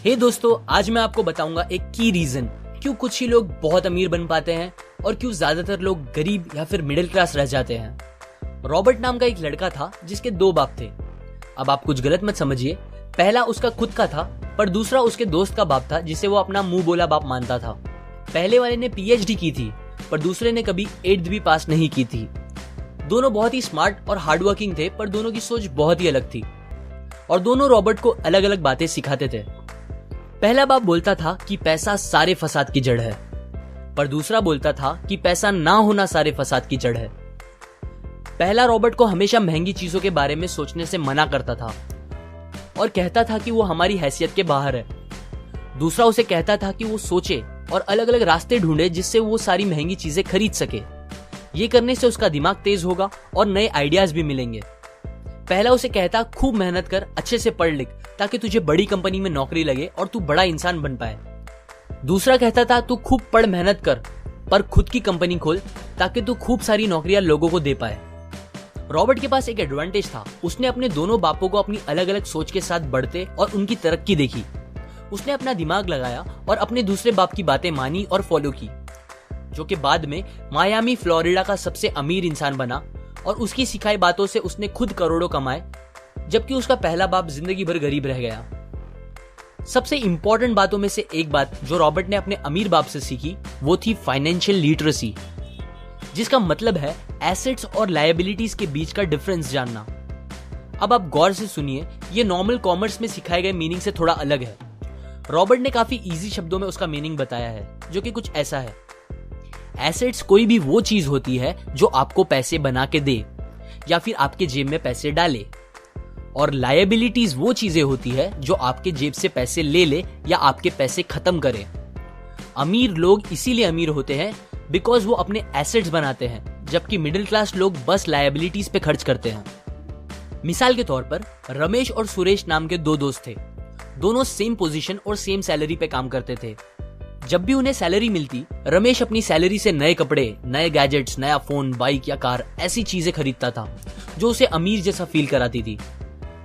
हे दोस्तों, आज मैं आपको बताऊंगा एक की रीजन क्यों कुछ ही लोग बहुत अमीर बन पाते हैं और क्यों ज्यादातर लोग गरीब या फिर मिडिल क्लास रह जाते हैं। रॉबर्ट नाम का एक लड़का था जिसके दो बाप थे। अब आप कुछ गलत मत समझिए, पहला उसका खुद का था पर दूसरा उसके दोस्त का बाप था जिसे वो अपना मुंह बोला बाप मानता था। पहले वाले ने पीएचडी की थी पर दूसरे ने कभी 8th भी पास नहीं की थी। दोनों बहुत ही स्मार्ट और हार्डवर्किंग थे पर दोनों की सोच बहुत ही अलग थी और दोनों रॉबर्ट को अलग अलग बातें सिखाते थे। पहला बाप बोलता था कि पैसा सारे फसाद की जड़ है, पर दूसरा बोलता था कि पैसा ना होना सारे फसाद की जड़ है। पहला रॉबर्ट को हमेशा महंगी चीजों के बारे में सोचने से मना करता था और कहता था कि वो हमारी हैसियत के बाहर है। दूसरा उसे कहता था कि वो सोचे और अलग अलग रास्ते ढूंढे जिससे वो सारी महंगी चीजें खरीद सके। ये करने से उसका दिमाग तेज होगा और नए आइडियाज भी मिलेंगे। पहला उसे कहता खूब मेहनत कर, अच्छे से पढ़ लिख ताकि तुझे बड़ी कंपनी में नौकरी लगे और तू बड़ा इंसान बन पाए। दूसरा कहता था तू खूब पढ़ मेहनत कर पर खुद की कंपनी खोल ताकि तू खूब सारी नौकरियां लोगों को दे पाए। रॉबर्ट के पास एक एडवांटेज था, उसने अपने दोनों बापों को अपनी अलग अलग सोच के साथ बढ़ते और उनकी तरक्की देखी। उसने अपना दिमाग लगाया और अपने दूसरे बाप की बातें मानी और फॉलो की, जो कि बाद में मायामी फ्लोरिडा का सबसे अमीर इंसान बना और उसकी सिखाई बातों से उसने खुद करोड़ों कमाए, जबकि उसका पहला बाप जिंदगी भर गरीब रह गया। सबसे इंपॉर्टेंट बातों में से एक बात जो रॉबर्ट ने अपने अमीर बाप से सीखी वो थी फाइनेंशियल लिटरेसी, जिसका मतलब है एसेट्स और लायबिलिटीज के बीच का डिफरेंस जानना। अब आप गौर से सुनिए, ये नॉर्मल कॉमर्स में सिखाए गए मीनिंग से थोड़ा अलग है। रॉबर्ट ने काफी इजी शब्दों में उसका मीनिंग बताया है, जो कि कुछ ऐसा है। एसेट्स कोई भी वो चीज होती है जो आपको पैसे बना के दे या फिर आपके जेब में पैसे डाले, और लायबिलिटीज वो चीजें होती है जो आपके जेब से पैसे ले ले या आपके पैसे खत्म करे। अमीर लोग इसीलिए अमीर होते हैं बिकॉज वो अपने एसेट्स बनाते हैं, जबकि मिडिल क्लास लोग बस लायबिलिटीज पे खर्च करते हैं। मिसाल के तौर पर रमेश और सुरेश नाम के दो दोस्त थे। दोनों सेम पोजीशन और सेम सैलरी पे काम करते थे। जब भी उन्हें सैलरी मिलती, रमेश अपनी सैलरी से नए कपड़े, नए गैजेट्स, नया फोन, बाइक या कार ऐसी चीजें खरीदता था जो उसे अमीर जैसा फील कराती थी।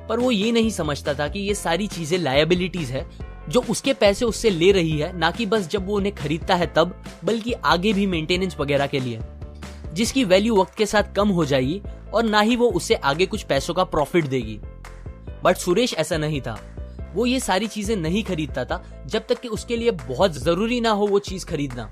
पर वो ये नहीं समझता था कि ये सारी चीजें लायबिलिटीज है जो उसके पैसे उससे ले रही है, ना कि बस जब वो उन्हें खरीदता है तब, बल्कि आगे भी मेंटेनेंस वगैरह के लिए, जिसकी वैल्यू वक्त के साथ कम हो जाएगी और ना ही वो उससे आगे कुछ पैसों का प्रॉफिट देगी। बट सुरेश ऐसा नहीं था। वो ये सारी चीजें नहीं खरीदता था जब तक कि उसके लिए बहुत जरूरी ना हो वो चीज खरीदना।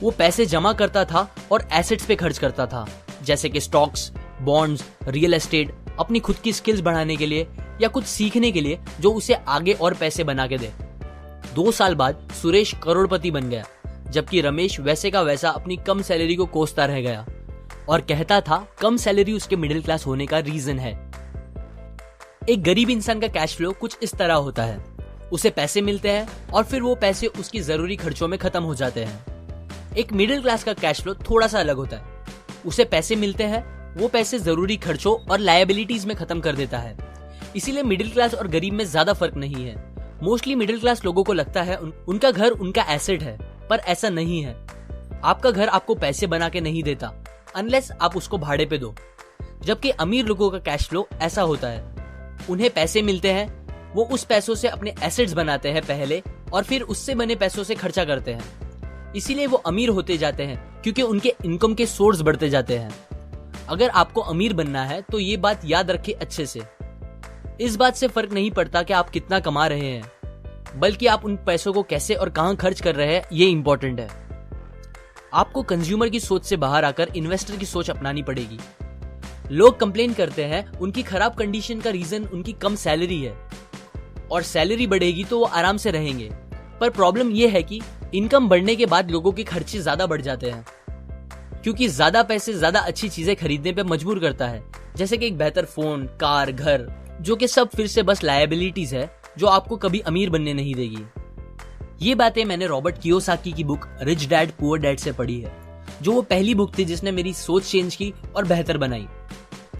वो पैसे जमा करता था और एसेट्स पे खर्च करता था, जैसे कि स्टॉक्स, बॉन्ड्स, रियल एस्टेट, अपनी खुद की स्किल्स बढ़ाने के लिए या कुछ सीखने के लिए जो उसे आगे और पैसे बना के दे। 2 साल बाद सुरेश करोड़पति बन गया, जबकि रमेश वैसे का वैसा अपनी कम सैलरी को कोसता रह गया और कहता था कम सैलरी उसके मिडिल क्लास होने का रीजन है। एक गरीब इंसान का कैश फ्लो कुछ इस तरह होता है। उसे पैसे मिलते हैं और फिर वो पैसे उसकी जरूरी खर्चों में खत्म हो जाते हैं। एक मिडिल क्लास का कैश फ्लो थोड़ा सा अलग होता है। उसे पैसे मिलते हैं, वो पैसे जरूरी खर्चों और लायबिलिटीज में खत्म कर देता है। इसीलिए मिडिल क्लास और गरीब में ज्यादा फर्क नहीं है। मोस्टली मिडिल क्लास लोगों को लगता है उनका घर उनका एसेट है, पर ऐसा नहीं है। आपका घर आपको पैसे बना के नहीं देता अनलेस आप उसको भाड़े पे दो। जबकि अमीर लोगों का कैश फ्लो ऐसा होता है, उन्हें पैसे मिलते हैं, वो उस पैसों से अपने एसेट्स बनाते हैं पहले और फिर उससे बने पैसों से खर्चा करते हैं। इसीलिए वो अमीर होते जाते हैं क्योंकि उनके इनकम के सोर्स बढ़ते जाते हैं। अगर आपको अमीर बनना है तो ये बात याद रखिए अच्छे से। इस बात से फर्क नहीं पड़ता कि आप कितना कमा रहे हैं, बल्कि आप उन पैसों को कैसे और कहां खर्च कर रहे हैं, ये इंपॉर्टेंट है। आपको कंज्यूमर की सोच से बाहर आकर इन्वेस्टर की सोच अपनानी पड़ेगी। लोग कंप्लेन करते हैं उनकी खराब कंडीशन का रीजन उनकी कम सैलरी है और सैलरी बढ़ेगी तो वो आराम से रहेंगे। पर प्रॉब्लम ये है कि इनकम बढ़ने के बाद लोगों के खर्चे ज्यादा बढ़ जाते हैं, क्योंकि ज्यादा पैसे ज्यादा अच्छी चीजें खरीदने पे मजबूर करता है, जैसे कि एक बेहतर फोन, कार, घर, जो कि सब फिर से बस लायबिलिटीज है जो आपको कभी अमीर बनने नहीं देगी। ये बातें मैंने रॉबर्ट कियोसाकी की book rich dad poor dad से पढ़ी है, जो वो पहली बुक थी जिसने मेरी सोच चेंज की और बेहतर बनाई।